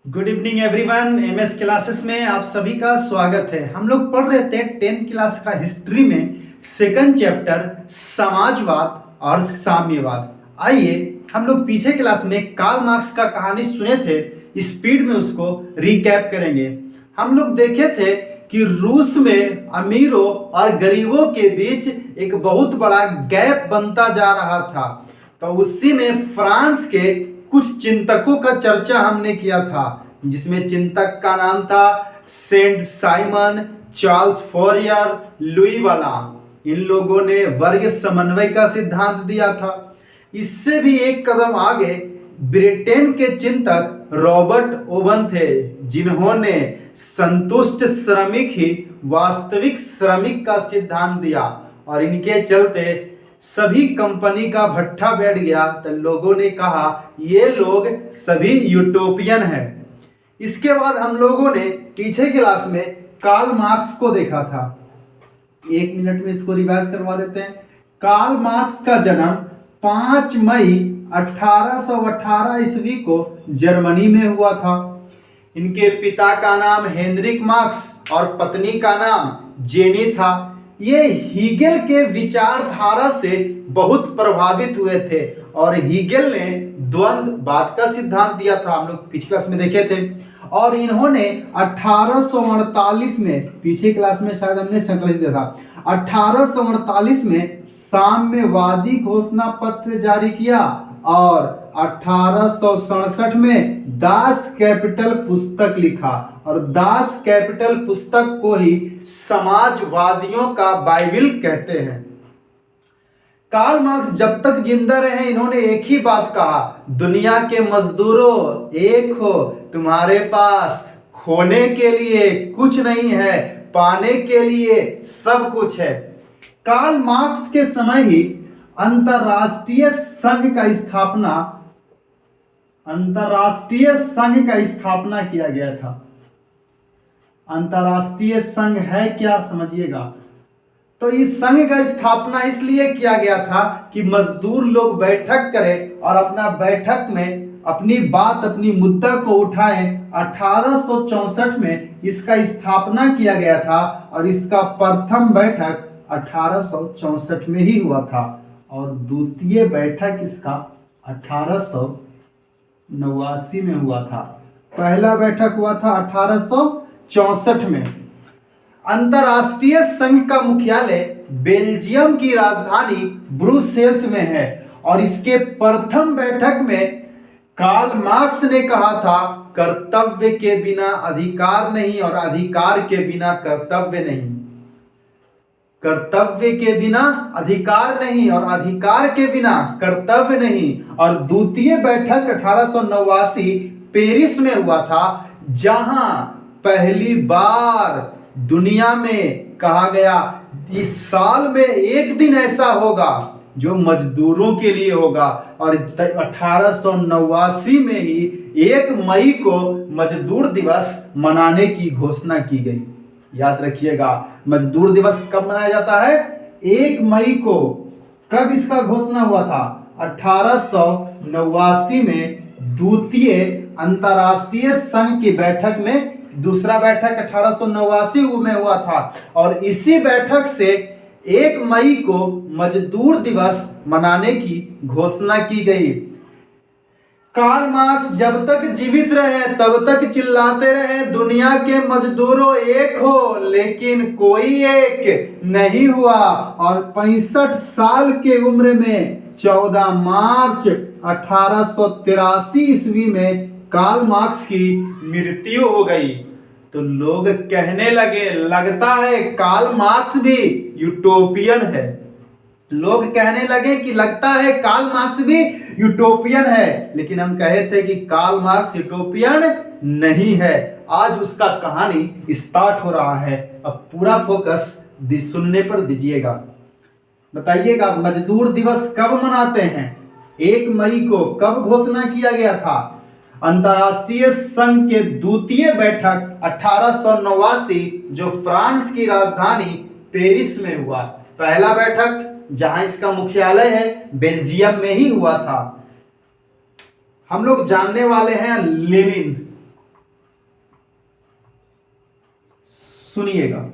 Good evening everyone. MS classes में आप सभी का स्वागत है। हम लोग पढ़ रहे थे 10th क्लास का हिस्ट्री में सेकंड चैप्टर समाजवाद और साम्यवाद। आइए हम लोग पीछे क्लास में कार्ल मार्क्स का कहानी सुने थे, स्पीड में उसको रिकैप करेंगे। हम लोग देखे थे कि रूस में अमीरों और गरीबों के बीच एक बहुत बड़ा गैप बनता जा रहा था। तो उसी में फ्रांस के कुछ चिंतकों का चर्चा हमने किया था, जिसमें चिंतक का नाम था Saint Simon, Charles Fourier, Louis वाला। इन लोगों ने वर्ग समन्वय का सिद्धांत दिया था। इससे भी एक कदम आगे ब्रिटेन के चिंतक रॉबर्ट ओवन थे, जिन्होंने संतुष्ट श्रमिक ही वास्तविक श्रमिक का सिद्धांत दिया। और इनके चलते सभी कंपनी का भट्ठा बैठ गया। तो लोगों ने कहा ये लोग सभी यूटोपियन हैं। इसके बाद हम लोगों ने पीछे क्लास में कार्ल मार्क्स को देखा था। 1 मिनट में इसको रिवाइज करवा देते हैं। कार्ल मार्क्स का जन्म 5 मई 1818 ईस्वी को जर्मनी में हुआ था। इनके पिता का नाम हेनरिक मार्क्स और पत्नी का नाम जेनी था। ये हीगेल के विचारधारा से बहुत प्रभावित हुए थे और हीगेल ने द्वंद्ववाद का सिद्धांत दिया था, हम लोग पिछली क्लास में देखे थे। और इन्होंने 1848 में, पीछे क्लास में शायद हमने 47 दिया था, 1848 में साम्यवादी घोषणा पत्र जारी किया और 1867 में दास कैपिटल पुस्तक लिखा। और दास कैपिटल पुस्तक को ही समाजवादियों का बाइबिल कहते हैं। कार्ल मार्क्स जब तक जिंदा रहे इन्होंने एक ही बात कहा, दुनिया के मजदूरों एक हो, तुम्हारे पास खोने के लिए कुछ नहीं है, पाने के लिए सब कुछ है। कार्ल मार्क्स के समय ही अंतरराष्ट्रीय संघ का स्थापना किया गया था। अंतरराष्ट्रीय संघ है क्या, समझिएगा। तो इस संघ का स्थापना इसलिए किया गया था कि मजदूर लोग बैठक करें और अपना बैठक में अपनी बात, अपनी मुद्दा को उठाएं। 1864 में इसका स्थापना किया गया था और इसका प्रथम बैठक 1864 में ही हुआ था और द्वितीय बैठक इसका 1889 में हुआ था। पहला बैठक हुआ था 1864 में। अंतरराष्ट्रीय संघ का मुख्यालय बेल्जियम की राजधानी ब्रुसेल्स में है और इसके प्रथम बैठक में कार्ल मार्क्स ने कहा था, कर्तव्य के बिना अधिकार नहीं और अधिकार के बिना कर्तव्य नहीं। कर्तव्य के बिना अधिकार नहीं और अधिकार के बिना कर्तव्य नहीं। और द्वितीय बैठक 1889 पेरिस में हुआ था, जहां पहली बार दुनिया में कहा गया इस साल में एक दिन ऐसा होगा जो मजदूरों के लिए होगा। और 1889 में ही 1 मई को मजदूर दिवस मनाने की घोषणा की गई। याद रखिएगा, मजदूर दिवस कब मनाया जाता है? 1 मई को। कब इसका घोषणा हुआ था? 1889 में द्वितीय अंतरराष्ट्रीय संघ की बैठक में। दूसरा बैठक 1889 में हुआ था और इसी बैठक से 1 मई को मजदूर दिवस मनाने की घोषणा की गई। कार्ल मार्क्स जब तक जीवित रहे तब तक चिल्लाते रहे, दुनिया के मजदूरों एक हो, लेकिन कोई एक नहीं हुआ। और 65 साल के उम्र में 14 मार्च 1883 ईस्वी में कार्ल मार्क्स की मृत्यु हो गई। तो लोग कहने लगे, लगता है कार्ल मार्क्स भी यूटोपियन है। लोग कहने लगे कि लगता है कार्ल मार्क्स भी यूटोपियन है, लेकिन हम कहे थे कि कार्ल मार्क्स यूटोपियन नहीं है। आज उसका कहानी स्टार्ट हो रहा है। अब पूरा फोकस सुनने पर दीजिएगा। बताइएगा, मजदूर दिवस कब मनाते हैं? 1 मई को। कब घोषणा किया गया था? अंतरराष्ट्रीय संघ के द्वितीय बैठक 1889 जो फ्रांस की राजधानी पेरिस में हुआ। पहला बैठक जहां इसका मुख्यालय है बेल्जियम में ही हुआ था। हम लोग जानने वाले हैं लेनिन। सुनिएगा।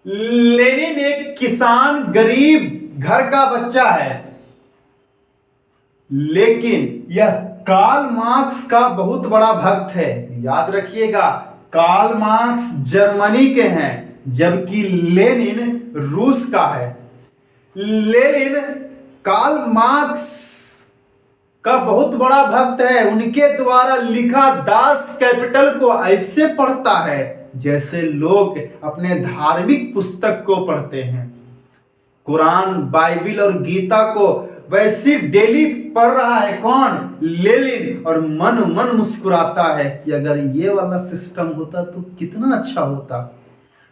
लेनिन एक किसान गरीब घर का बच्चा है, लेकिन यह कार्ल मार्क्स का बहुत बड़ा भक्त है। याद रखिएगा, कार्ल मार्क्स जर्मनी के हैं जबकि लेनिन रूस का है। लेनिन कार्ल मार्क्स का बहुत बड़ा भक्त है। उनके द्वारा लिखा दास कैपिटल को ऐसे पढ़ता है जैसे लोग अपने धार्मिक पुस्तक को पढ़ते हैं। कुरान, बाइबिल और गीता को वैसे डेली पढ़ रहा है कौन? लेनिन। और मन मन मुस्कुराता है कि अगर ये वाला सिस्टम होता तो कितना अच्छा होता।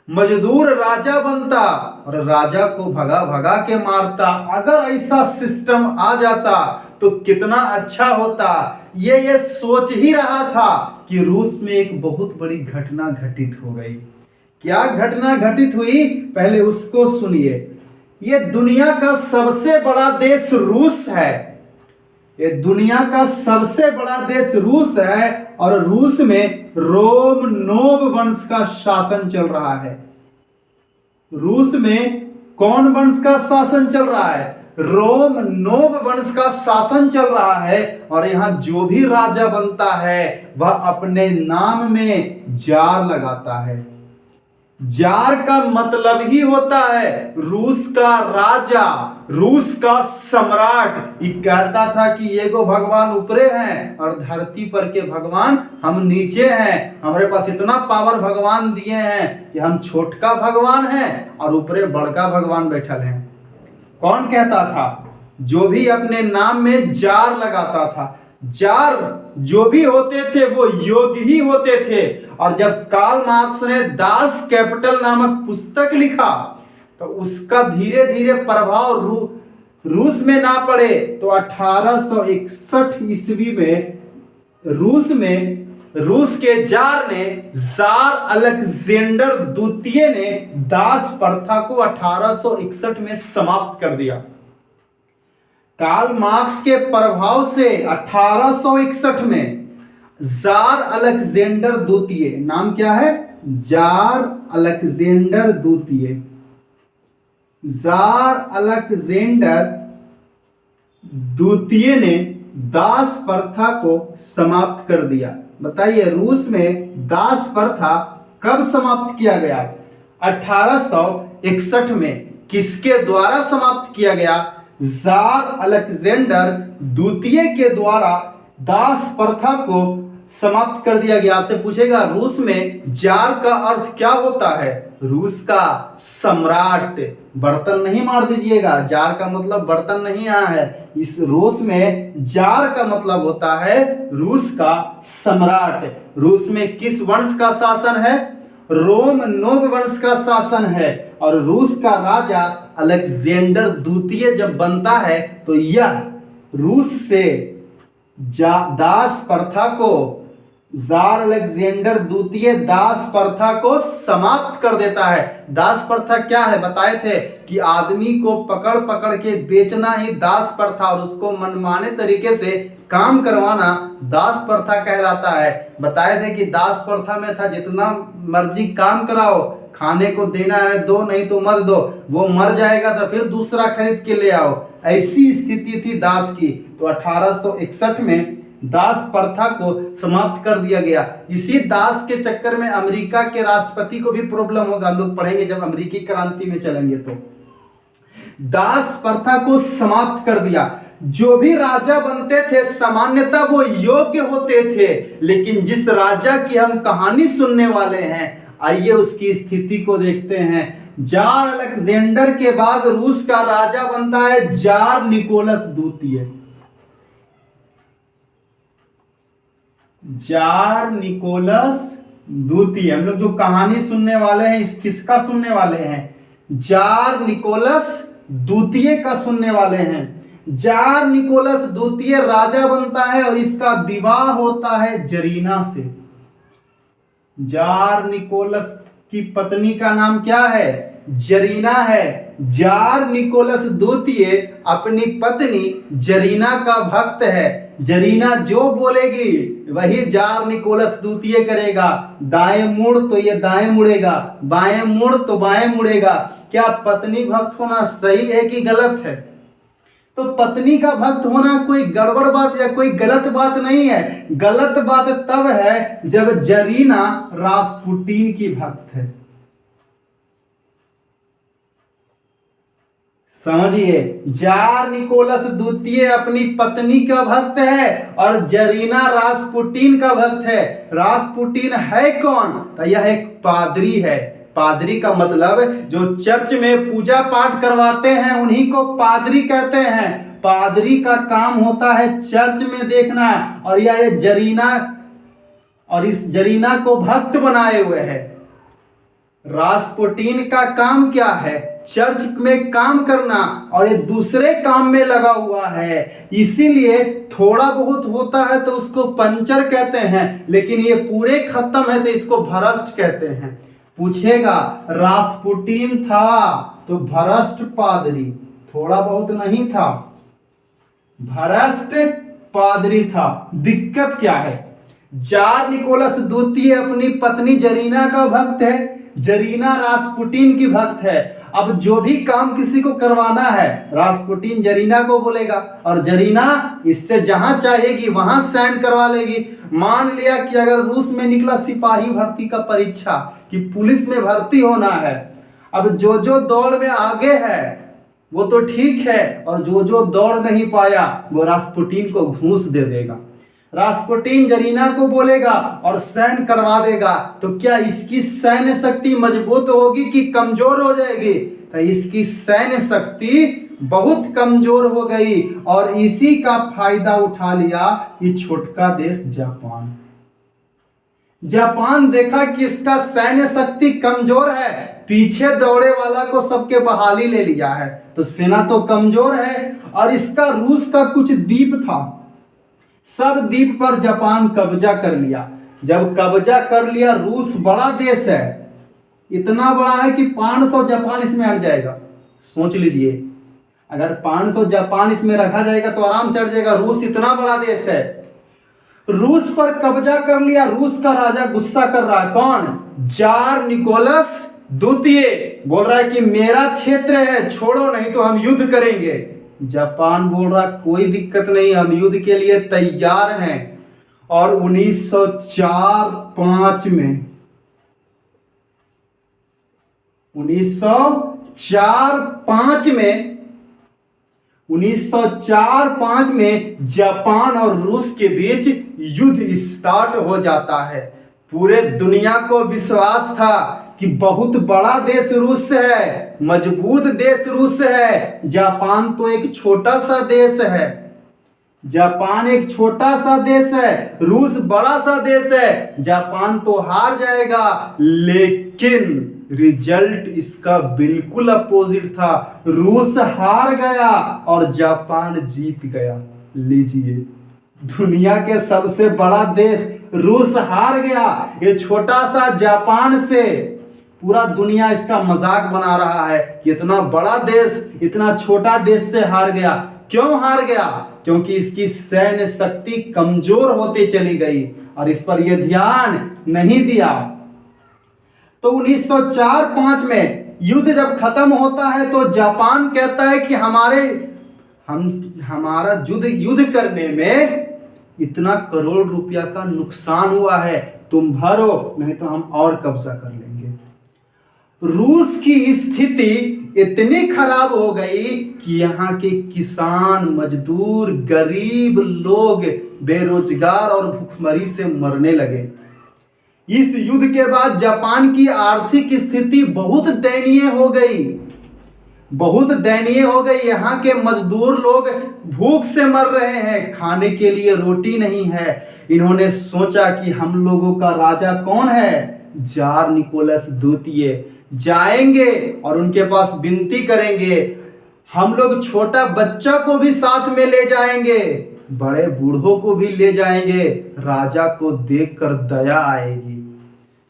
मजदूर राजा बनता और राजा को भगा भगा के मारता। अगर ऐसा सिस्टम आ जाता तो कितना अच्छा होता। ये सोच ही रहा था कि रूस में एक बहुत बड़ी घटना घटित हो गई। क्या घटना घटित हुई, पहले उसको सुनिए। ये दुनिया का सबसे बड़ा देश रूस है। ये दुनिया का सबसे बड़ा देश रूस है और रूस में रोमनोव वंश का शासन चल रहा है। रूस में कौन वंश का शासन चल रहा है? रोमनोव वंश का शासन चल रहा है। और यहां जो भी राजा बनता है वह अपने नाम में जार लगाता है। जार का मतलब ही होता है रूस का राजा, रूस का सम्राट। ये कहता था कि ये गो भगवान ऊपरे हैं और धरती पर के भगवान हम नीचे हैं। हमारे पास इतना पावर भगवान दिए हैं कि हम छोटका भगवान हैं और ऊपरे बड़का भगवान बैठल हैं। कौन कहता था? जो भी अपने नाम में जार लगाता था। जार जो भी होते थे वो योग्य ही होते थे। और जब कार्ल मार्क्स ने दास कैपिटल नामक पुस्तक लिखा तो उसका धीरे धीरे प्रभाव रूस में ना पड़े तो 1861 ईस्वी में रूस के जार ने, जार अलेक्जेंडर द्वितीय ने दास प्रथा को 1861 में समाप्त कर दिया। कार्ल मार्क्स के प्रभाव से 1861 में जार अलेक्जेंडर द्वितीय, नाम क्या है? जार अलेक्जेंडर द्वितीय, जार अलेक्जेंडर द्वितीय ने दास प्रथा को समाप्त कर दिया। बताइए, रूस में दास प्रथा कब समाप्त किया गया? 1861 में। किसके द्वारा समाप्त किया गया? जार अलेक्जेंडर द्वितीय के द्वारा दास प्रथा को समाप्त कर दिया गया। आपसे पूछेगा रूस में जार का अर्थ क्या होता है? रूस का सम्राट। बर्तन नहीं मार दीजिएगा, जार का मतलब बर्तन नहीं आया है। इस रूस में जार का मतलब होता है रूस का सम्राट। रूस में किस वंश का शासन है? रोमनोव वंश का शासन है। और रूस का राजा अलेक्जेंडर द्वितीय जब बनता है तो यह रूस से दास प्रथा को, जार अलेक्जेंडर द्वितीय दास प्रथा को समाप्त कर देता है। दास प्रथा क्या है? बताए थे कि आदमी को पकड़ पकड़ के बेचना ही दास प्रथा और उसको मनमाने तरीके से काम करवाना दास प्रथा कहलाता है। बताए थे कि दास प्रथा में था जितना मर्जी काम कराओ, खाने को देना है दो, नहीं तो मत दो। वो मर जाएगा तो फिर दूसरा खरीद के ले आओ। ऐसी स्थिति थी दास की। तो 1861 में दास प्रथा को समाप्त कर दिया गया। इसी दास के चक्कर में अमेरिका के राष्ट्रपति को भी प्रॉब्लम होगा। हम लोग पढ़ेंगे जब अमेरिकी क्रांति में चलेंगे तो। दास प्रथा को समाप्त कर दिया। जो भी राजा बनते थे सामान्यतः वो योग्य होते थे, लेकिन जिस राजा की हम कहानी सुनने वाले हैं, आइए उसकी स्थिति को देखते हैं। जार अलेक्जेंडर के बाद रूस का राजा बनता है जार निकोलस द्वितीय। जार निकोलस द्वितीय, हम लोग जो कहानी सुनने वाले हैं इस किसका सुनने वाले हैं? जार निकोलस द्वितीय का सुनने वाले हैं। जार निकोलस द्वितीय राजा बनता है और इसका विवाह होता है जरीना से। जार निकोलस की पत्नी का नाम क्या है? जरीना है। जार निकोलस द्वितीय अपनी पत्नी जरीना का भक्त है। जरीना जो बोलेगी वही जार निकोलस द्वितीय करेगा। दाएं मुड़ तो ये दाएं मुड़ेगा, बाएं मुड़ तो बाएं मुड़ेगा। क्या पत्नी भक्त होना सही है कि गलत है? तो पत्नी का भक्त होना कोई गड़बड़ बात या कोई गलत बात नहीं है। गलत बात तब है जब जरीना रास्पुटीन की भक्त है। समझिए, जार निकोलस द्वितीय अपनी पत्नी का भक्त है और जरीना रास्पुटीन का भक्त है। रास्पुटीन है कौन? तो यह एक पादरी है। पादरी का मतलब जो चर्च में पूजा पाठ करवाते हैं उन्हीं को पादरी कहते हैं। पादरी का काम होता है चर्च में देखना, और यह जरीना और इस जरीना को भक्त बनाए हुए है। रास्पुटीन का काम क्या है? चर्च में काम करना, और ये दूसरे काम में लगा हुआ है। इसीलिए थोड़ा बहुत होता है तो उसको पंचर कहते हैं, लेकिन ये पूरे खत्म है तो इसको भ्रष्ट कहते हैं। पूछेगा रास्पुटीन था तो भ्रष्ट पादरी, थोड़ा बहुत नहीं था, भ्रष्ट पादरी था। दिक्कत क्या है? जार निकोलस द्वितीय अपनी पत्नी जरीना का भक्त है, जरीना रास्पुटीन की भक्त है। अब जो भी काम किसी को करवाना है रास्पुटीन जरीना को बोलेगा, और जरीना इससे जहां चाहेगी वहां साइन करवा लेगी। मान लिया कि अगर रूस में निकला सिपाही भर्ती का परीक्षा कि पुलिस में भर्ती होना है, अब जो जो दौड़ में आगे है वो तो ठीक है, और जो जो दौड़ नहीं पाया वो रास्पुटीन को घूस दे देगा। रास्पुटीन जरीना को बोलेगा और सैन करवा देगा। तो क्या इसकी सैन्य शक्ति मजबूत होगी कि कमजोर हो जाएगी? तो इसकी सैन्य शक्ति बहुत कमजोर हो गई, और इसी का फायदा उठा लिया कि छोटका देश जापान। जापान देखा कि इसका सैन्य शक्ति कमजोर है, पीछे दौड़े वाला को सबके बहाली ले लिया है, तो सेना तो कमजोर है। और इसका रूस का कुछ द्वीप था, सब द्वीप पर जापान कब्जा कर लिया। जब कब्जा कर लिया, रूस बड़ा देश है, इतना बड़ा है कि 500 जापान इसमें हट जाएगा। सोच लीजिए, अगर 500 जापान इसमें रखा जाएगा तो आराम से हट जाएगा। रूस इतना बड़ा देश है, रूस पर कब्जा कर लिया। रूस का राजा गुस्सा कर रहा है। कौन? जार निकोलस द्वितीय बोल रहा है कि मेरा क्षेत्र है, छोड़ो नहीं तो हम युद्ध करेंगे। जापान बोल रहा कोई दिक्कत नहीं, हम युद्ध के लिए तैयार हैं। और 1904-5 में 1904-5 में जापान और रूस के बीच युद्ध स्टार्ट हो जाता है। पूरे दुनिया को विश्वास था कि बहुत बड़ा देश रूस है, मजबूत देश रूस है। जापान तो एक छोटा सा देश है, जापान एक छोटा सा देश है, रूस बड़ा सा देश है। जापान तो हार जाएगा, लेकिन रिजल्ट इसका बिल्कुल अपोजिट था। रूस हार गया और जापान जीत गया। लीजिए, दुनिया के सबसे बड़ा देश रूस हार गया, ये छोटा सा जापान से पूरा दुनिया इसका मजाक बना रहा है। इतना बड़ा देश इतना छोटा देश से हार गया। क्यों हार गया? क्योंकि इसकी सैन्य शक्ति कमजोर होती चली गई, और इस पर यह ध्यान नहीं दिया। तो 1904-5 में युद्ध जब खत्म होता है तो जापान कहता है कि हमारा युद्ध करने में इतना करोड़ रुपया का नुकसान हुआ है, तुम भरो, नहीं तो हम और कब्जा कर लेंगे। रूस की स्थिति इतनी खराब हो गई कि यहाँ के किसान, मजदूर, गरीब लोग बेरोजगार और भूखमरी से मरने लगे। इस युद्ध के बाद जापान की आर्थिक स्थिति बहुत दयनीय हो गई, बहुत दयनीय हो गई। यहाँ के मजदूर लोग भूख से मर रहे हैं, खाने के लिए रोटी नहीं है। इन्होंने सोचा कि हम लोगों का राजा कौन है? जार निकोलस द्वितीय। जाएंगे और उनके पास विनती करेंगे, हम लोग छोटा बच्चा को भी साथ में ले जाएंगे, बड़े बूढ़ों को भी ले जाएंगे। राजा को देखकर दया आएगी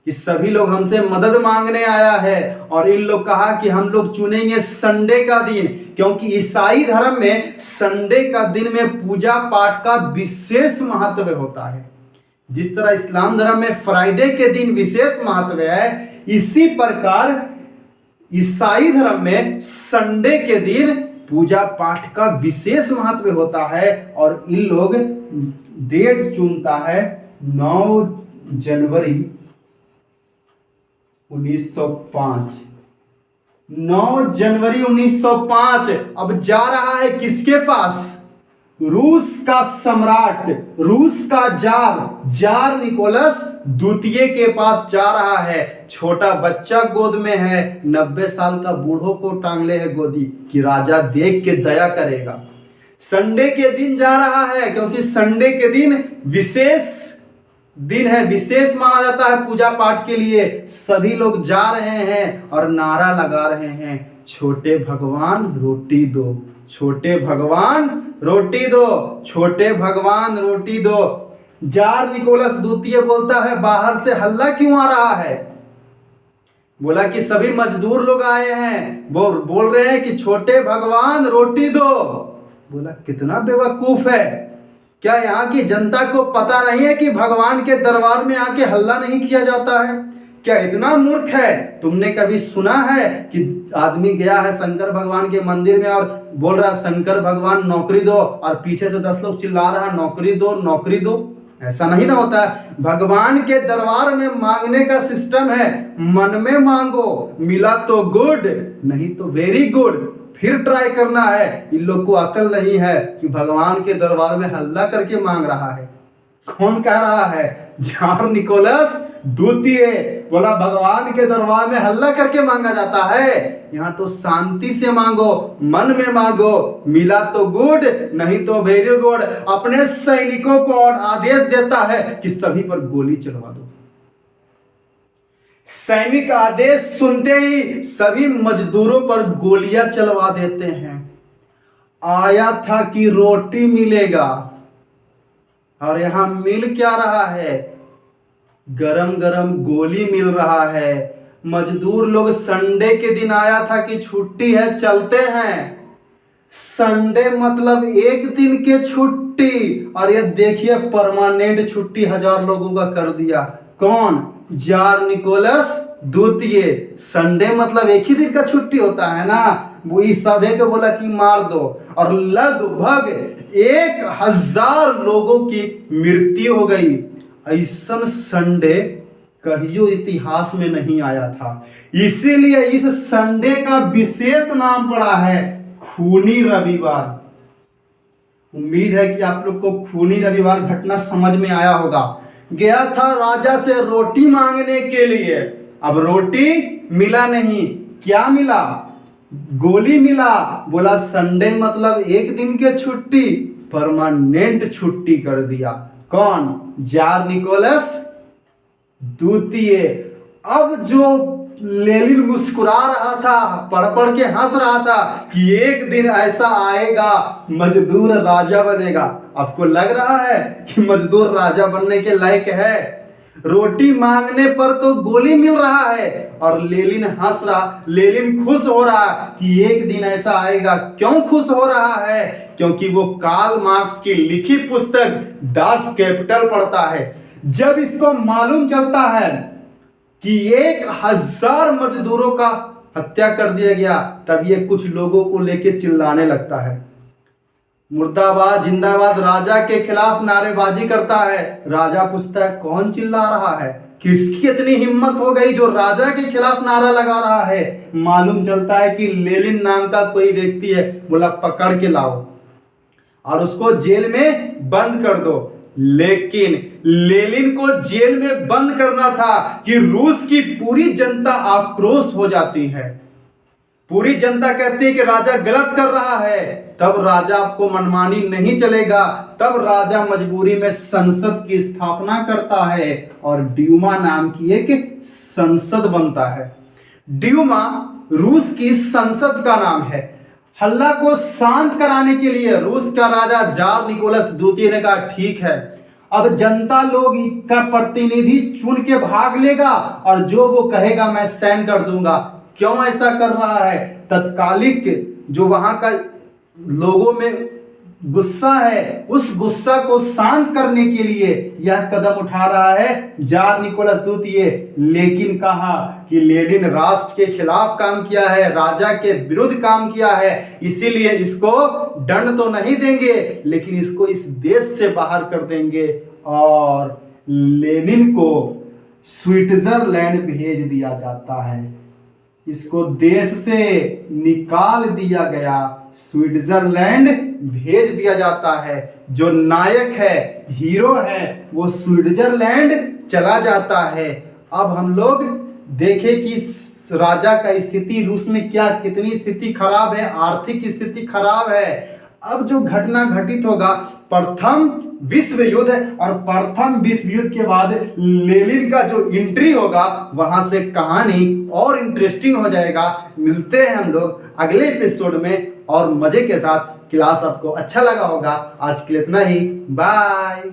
कि सभी लोग हमसे मदद मांगने आया है। और इन लोग कहा कि हम लोग चुनेंगे संडे का दिन, क्योंकि ईसाई धर्म में संडे का दिन में पूजा पाठ का विशेष महत्व होता है। जिस तरह इस्लाम धर्म में फ्राइडे के दिन विशेष महत्व है, इसी प्रकार ईसाई धर्म में संडे के दिन पूजा पाठ का विशेष महत्व होता है। और इन लोग डेट चुनता है 9 जनवरी 1905। 9 जनवरी 1905 अब जा रहा है किसके पास? रूस का सम्राट, रूस का जार निकोलस द्वितीय के पास जा रहा है। छोटा बच्चा गोद में है, 90 साल का बूढ़ों को टांग ले है गोदी कि राजा देख के दया करेगा। संडे के दिन जा रहा है क्योंकि संडे के दिन विशेष दिन है, विशेष माना जाता है पूजा पाठ के लिए। सभी लोग जा रहे हैं और नारा लगा रहे हैं, छोटे भगवान रोटी दो, छोटे भगवान रोटी दो, छोटे भगवान रोटी दो। जार निकोलस द्वितीय बोलता है, बाहर से हल्ला क्यों आ रहा है? बोला कि सभी मजदूर लोग आए हैं, वो बोल रहे हैं कि छोटे भगवान रोटी दो। बोला कितना बेवकूफ है, क्या यहाँ की जनता को पता नहीं है कि भगवान के दरबार में आके हल्ला नहीं किया जाता है? क्या इतना मूर्ख है? तुमने कभी सुना है कि आदमी गया है शंकर भगवान के मंदिर में और बोल रहा शंकर भगवान नौकरी दो, और पीछे से 10 लोग चिल्ला रहा नौकरी दो नौकरी दो? ऐसा नहीं ना होता है। भगवान के दरबार में मांगने का सिस्टम है, मन में मांगो, मिला तो गुड, नहीं तो वेरी गुड, फिर ट्राई करना है। इन लोग को अकल नहीं है कि भगवान के दरबार में हल्ला करके मांग रहा है। कौन कह रहा है? जार निकोलस द्वितीय बोला भगवान के दरबार में हल्ला करके मांगा जाता है। यहाँ तो शांति से मांगो, मन में मांगो, मिला तो गुड, नहीं तो वेरी गुड। अपने सैनिकों को और आदेश देता है कि सभी पर गोली चलवा दो। सैनिक आदेश सुनते ही सभी मजदूरों पर गोलियां चलवा देते हैं। आया था कि रोटी मिलेगा, और यहां मिल क्या रहा है? गरम गरम गोली मिल रहा है। मजदूर लोग संडे के दिन आया था कि छुट्टी है, चलते हैं। संडे मतलब एक दिन के छुट्टी, और ये देखिए परमानेंट छुट्टी 1000 लोगों का कर दिया। कौन? जार निकोलस द्वितीय। संडे मतलब एक ही दिन का छुट्टी होता है ना, वो इस सभे को बोला कि मार दो, और लगभग 1000 लोगों की मृत्यु हो गई। ऐसा संडे कहियो इतिहास में नहीं आया था, इसीलिए इस संडे का विशेष नाम पड़ा है खूनी रविवार। उम्मीद है कि आप लोग को खूनी रविवार घटना समझ में आया होगा। गया था राजा से रोटी मांगने के लिए, अब रोटी मिला नहीं, क्या मिला? गोली मिला। बोला संडे मतलब एक दिन के छुट्टी, परमानेंट छुट्टी कर दिया। कौन? जार निकोलस द्वितीय। अब जो लेनिन मुस्कुरा रहा था, पढ़ पढ़ के हंस रहा था कि एक दिन ऐसा आएगा मजदूर राजा बनेगा। आपको लग रहा है कि मजदूर राजा बनने के लायक है? रोटी मांगने पर तो गोली मिल रहा है, और लेनिन हंस रहा, लेनिन खुश हो रहा कि एक दिन ऐसा आएगा। क्यों खुश हो रहा है? क्योंकि वो कार्ल मार्क्स की लिखी पुस्तक दास कैपिटल पढ़ता है। जब इसको मालूम चलता है कि 1000 मजदूरों का हत्या कर दिया गया, तब ये कुछ लोगों को लेके चिल्लाने लगता है, मुर्दाबाद जिंदाबाद, राजा के खिलाफ नारेबाजी करता है। राजा पूछता है कौन चिल्ला रहा है? किसकी इतनी हिम्मत हो गई जो राजा के खिलाफ नारा लगा रहा है? मालूम चलता है कि लेनिन नाम का कोई व्यक्ति है। बोला पकड़ के लाओ और उसको जेल में बंद कर दो। लेकिन लेनिन को जेल में बंद करना था कि रूस की पूरी जनता आक्रोश हो जाती है। पूरी जनता कहती है कि राजा गलत कर रहा है। तब राजा आपको मनमानी नहीं चलेगा। तब राजा मजबूरी में संसद की स्थापना करता है और ड्यूमा नाम की एक संसद बनता है। ड्यूमा रूस की संसद का नाम है। हल्ला को शांत कराने के लिए रूस का राजा जार निकोलस द्वितीय ने कहा ठीक है, अब जनता लोग का प्रतिनिधि चुन के भाग लेगा और जो वो कहेगा मैं साइन कर दूंगा। क्यों ऐसा कर रहा है? तत्कालिक जो वहां का लोगों में गुस्सा है, उस गुस्सा को शांत करने के लिए यह कदम उठा रहा है जार निकोलस द्वितीय। लेकिन कहा कि लेनिन राष्ट्र के खिलाफ काम किया है, राजा के विरुद्ध काम किया है, इसीलिए इसको दंड तो नहीं देंगे लेकिन इसको इस देश से बाहर कर देंगे। और लेनिन को स्विट्जरलैंड भेज दिया जाता है, इसको देश से निकाल दिया गया, स्विट्जरलैंड भेज दिया जाता है। जो नायक है, हीरो है, वो स्विट्जरलैंड चला जाता है। अब हम लोग देखें कि राजा का स्थिति रूस में क्या, कितनी स्थिति खराब है, आर्थिक स्थिति खराब है। अब जो घटना घटित होगा प्रथम विश्व युद्ध, और प्रथम विश्व युद्ध के बाद लेनिन का जो एंट्री होगा वहां से कहानी और इंटरेस्टिंग हो जाएगा। मिलते हैं हम लोग अगले एपिसोड में और मजे के साथ। क्लास आपको अच्छा लगा होगा। आज के लिए इतना ही, बाय।